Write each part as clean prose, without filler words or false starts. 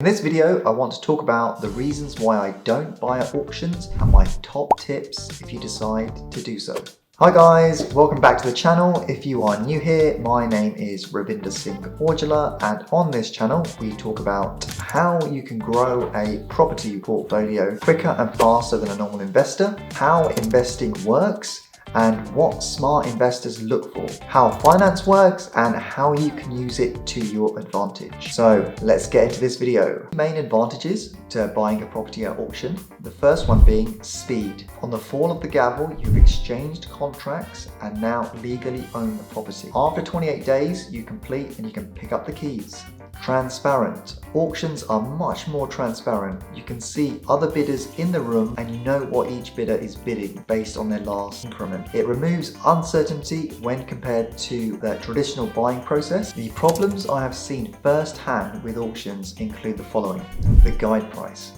this video, I want to talk about the reasons why I don't buy at auctions and my top tips if you decide to do so. Hi guys, welcome back to the channel. If you are new here, my name is Ravinder Aujla, and on this channel we talk about how you can grow a property portfolio quicker and faster than a normal investor, how investing works, and what smart investors look for, how finance works, and how you can use it to your advantage. So let's get into this video. Main advantages to buying a property at auction. The first one being speed. On the fall of the gavel, you've exchanged contracts and now legally own the property. After 28 days, you complete and you can pick up the keys. Transparent. Auctions are much more transparent. You can see other bidders in the room and you know what each bidder is bidding based on their last increment. It removes uncertainty when compared to the traditional buying process. The problems I have seen firsthand with auctions include the following. The guide price.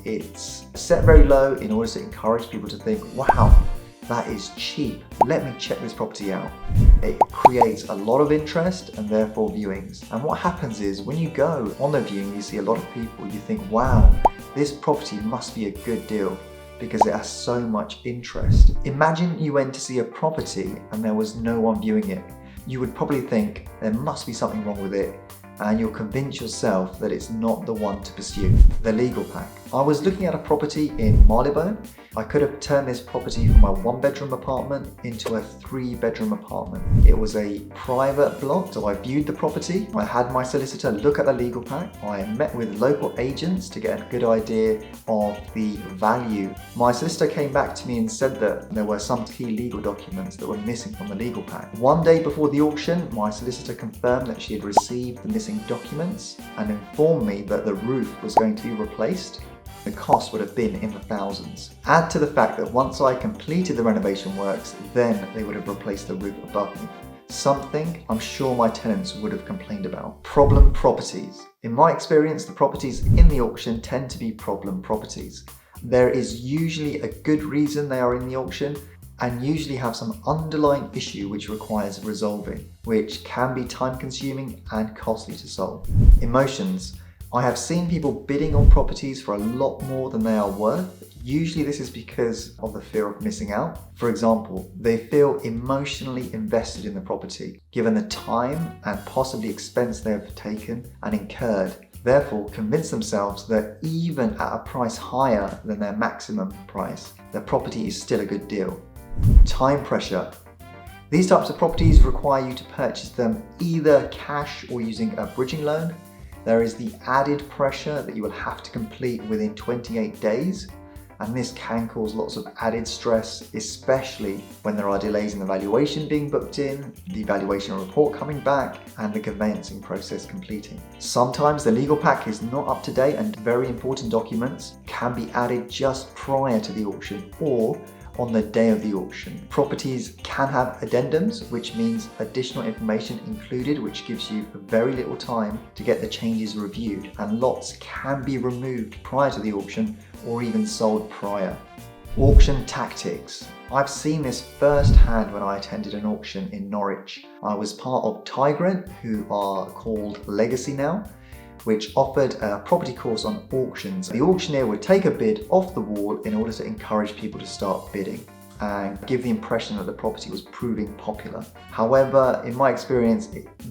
It's set very low in order to encourage people to think, wow, that is cheap. Let me check this property out. It creates a lot of interest and therefore viewings. And what happens is when you go on the viewing, you see a lot of people, you think, wow, this property must be a good deal because it has so much interest. Imagine you went to see a property and there was no one viewing it. You would probably think there must be something wrong with it, and you'll convince yourself that it's not the one to pursue. The legal pack. I was looking at a property in Marylebone. I could have turned this property from a 1-bedroom apartment into a 3-bedroom apartment. It was a private block, so I viewed the property. I had my solicitor look at the legal pack. I met with local agents to get a good idea of the value. My solicitor came back to me and said that there were some key legal documents that were missing from the legal pack. One day before the auction, my solicitor confirmed that she had received the missing documents and informed me that the roof was going to be replaced. The cost would have been in the thousands. Add to the fact that once I completed the renovation works, then they would have replaced the roof above me. Something I'm sure my tenants would have complained about. Problem properties. In my experience, the properties in the auction tend to be problem properties. There is usually a good reason they are in the auction and usually have some underlying issue which requires resolving, which can be time consuming and costly to solve. Emotions. I have seen people bidding on properties for a lot more than they are worth. Usually this is because of the fear of missing out. For example, they feel emotionally invested in the property, given the time and possibly expense they have taken and incurred. Therefore, convince themselves that even at a price higher than their maximum price, their property is still a good deal. Time pressure. These types of properties require you to purchase them either cash or using a bridging loan. There is the added pressure that you will have to complete within 28 days, and this can cause lots of added stress, especially when there are delays in the valuation being booked in, the valuation report coming back, and the conveyancing process completing. Sometimes the legal pack is not up to date and very important documents can be added just prior to the auction or on the day of the auction. Properties can have addendums, which means additional information included, which gives you very little time to get the changes reviewed, and lots can be removed prior to the auction or even sold prior. Auction tactics. I've seen this firsthand when I attended an auction in Norwich. I was part of Tigrant, who are called Legacy now, which offered a property course on auctions. The auctioneer would take a bid off the wall in order to encourage people to start bidding and give the impression that the property was proving popular. However, in my experience,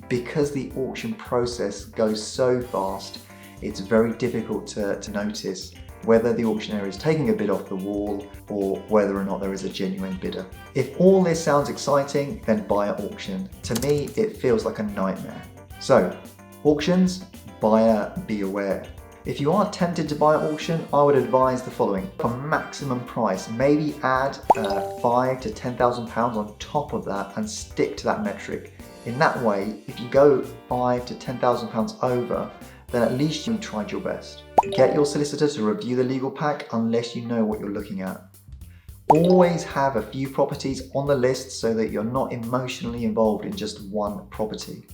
because the auction process goes so fast, it's very difficult to notice whether the auctioneer is taking a bid off the wall or whether or not there is a genuine bidder. If all this sounds exciting, then buy at auction. To me, it feels like a nightmare. So, auctions, buyer be aware. If you are tempted to buy at auction, I would advise the following. For maximum price, maybe add £5,000 to £10,000 on top of that and stick to that metric. In that way, if you go £5,000 to £10,000 over, then at least you tried your best. Get your solicitor to review the legal pack unless you know what you're looking at. Always have a few properties on the list so that you're not emotionally involved in just one property.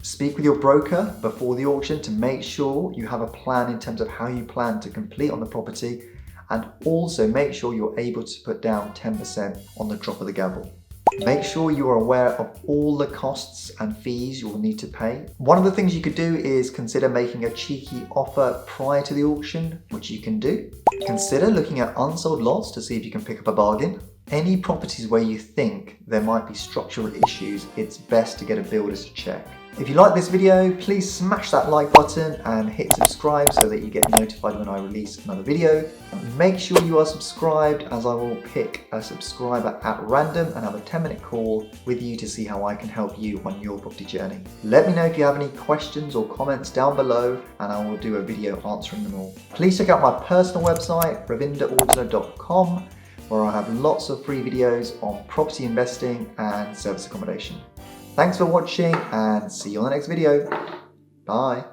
Speak with your broker before the auction to make sure you have a plan in terms of how you plan to complete on the property, and also make sure you're able to put down 10% on the drop of the gavel. Make sure you are aware of all the costs and fees you will need to pay. One of the things you could do is consider making a cheeky offer prior to the auction, which you can do. Consider looking at unsold lots to see if you can pick up a bargain. Any properties where you think there might be structural issues, it's best to get a builder to check. If you like this video, please smash that like button and hit subscribe so that you get notified when I release another video. Make sure you are subscribed, as I will pick a subscriber at random and have a 10-minute call with you to see how I can help you on your property journey. Let me know if you have any questions or comments down below and I will do a video answering them all. Please check out my personal website, ravinderAujla.com, where I have lots of free videos on property investing and service accommodation. Thanks for watching and see you on the next video. Bye.